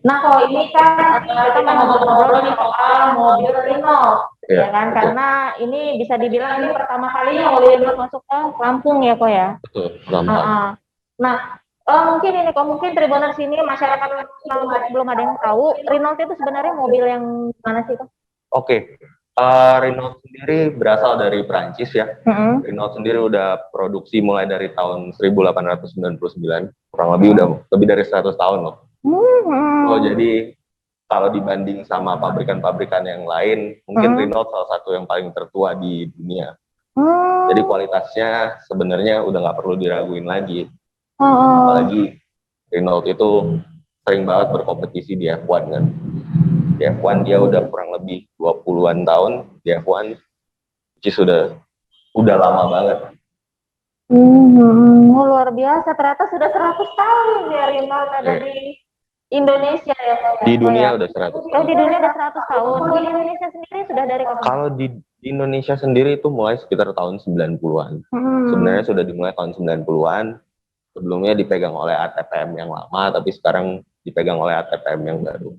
Nah, kalau ini kan kita mau ngobrol-ngobrol nih soal mobil Renault, ya kan? betul. Karena ini bisa dibilang ini pertama kalinya mobil Renault masuk ke Lampung ya, kok ya. Betul, gampang. Nah, mungkin ini kok mungkin Tribuners sini masyarakat Lampung belum ada yang tahu Renault itu sebenarnya mobil yang mana sih, kok? Oke, Renault sendiri berasal dari Prancis ya. Renault sendiri udah produksi mulai dari tahun 1899, kurang lebih udah lebih dari 100 tahun loh. Oh, jadi kalau dibanding sama pabrikan-pabrikan yang lain, mungkin Renault salah satu yang paling tertua di dunia. Jadi kualitasnya sebenarnya udah nggak perlu diraguin lagi. Apalagi Renault itu sering banget berkompetisi di F1 kan. Di F1 dia udah kurang lebih 20-an tahun di F1, which is udah lama banget. Luar biasa, ternyata sudah 100 tahun ya Renault ada di Indonesia ya, Pak? Di dunia udah 100 tahun. Oh, di dunia udah 100 tahun. Di Indonesia sendiri sudah dari kapan? Kalau di Indonesia sendiri itu mulai sekitar tahun 90-an. Sebenarnya sudah dimulai tahun 90-an. Sebelumnya dipegang oleh ATPM yang lama, tapi sekarang dipegang oleh ATPM yang baru.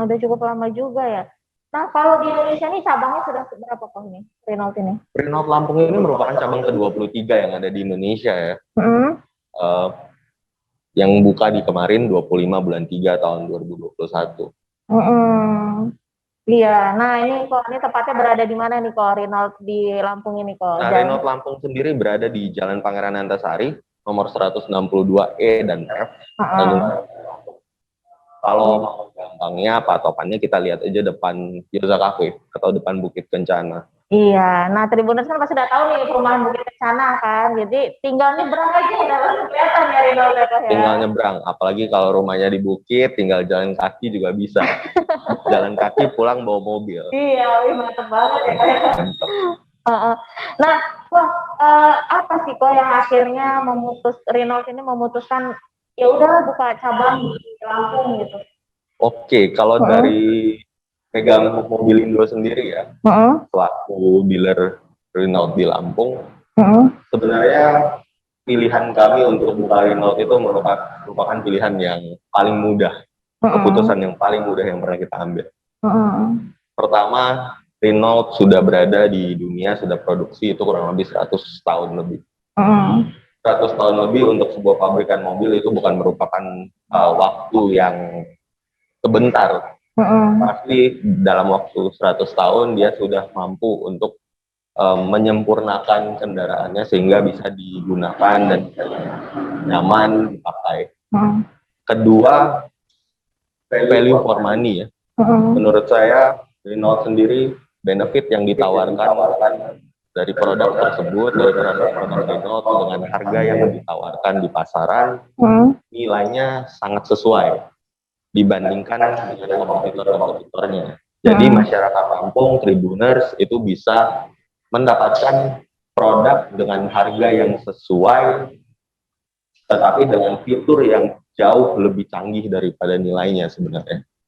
Udah cukup lama juga ya. Nah, kalau di Indonesia nih cabangnya sudah berapa kok ini, Renault ini? Renault Lampung ini merupakan cabang ke-23 yang ada di Indonesia ya. Yang buka di kemarin 25 bulan 3 tahun 2021. Iya, nah ini kok ini tepatnya berada di mana nih kok Renault di Lampung ini kok? Nah, Renault Lampung sendiri berada di Jalan Pangeran Antasari, nomor 162E dan F. Kalau mau gampangnya patokannya kita lihat aja depan Yoza Cafe atau depan Bukit Kencana. Iya, nah Tribuners kan pasti udah tahu nih perumahan Bukit Kencana kan, jadi tinggal nyebrang aja udah langsung kelihatan ya Renault ya. Tinggal nyebrang, apalagi kalau rumahnya di Bukit, tinggal jalan kaki juga bisa. Jalan kaki pulang bawa mobil. Iya, mantep banget ya. Nah, apa sih kok yang akhirnya Renault ini memutuskan ya udah buka cabang di Lampung gitu? Oke, kalau dari pegang mobil Indo sendiri ya, selaku dealer Renault di Lampung, sebenarnya pilihan kami untuk buka Renault itu merupakan pilihan yang paling mudah, keputusan yang paling mudah yang pernah kita ambil. Pertama, Renault sudah berada di dunia, sudah produksi itu kurang lebih 100 tahun lebih. 100 tahun lebih untuk sebuah pabrikan mobil itu bukan merupakan waktu yang sebentar. Pasti dalam waktu 100 tahun dia sudah mampu untuk menyempurnakan kendaraannya sehingga bisa digunakan dan nyaman dipakai. Kedua, value for money ya. Menurut saya Renault sendiri benefit yang ditawarkan dari produk tersebut, dari produk Renault dengan harga yang ditawarkan di pasaran, nilainya sangat sesuai dibandingkan dengan kompetitor-kompetitornya. Jadi masyarakat Lampung, Tribuners itu bisa mendapatkan produk dengan harga yang sesuai, tetapi dengan fitur yang jauh lebih canggih daripada nilainya sebenarnya.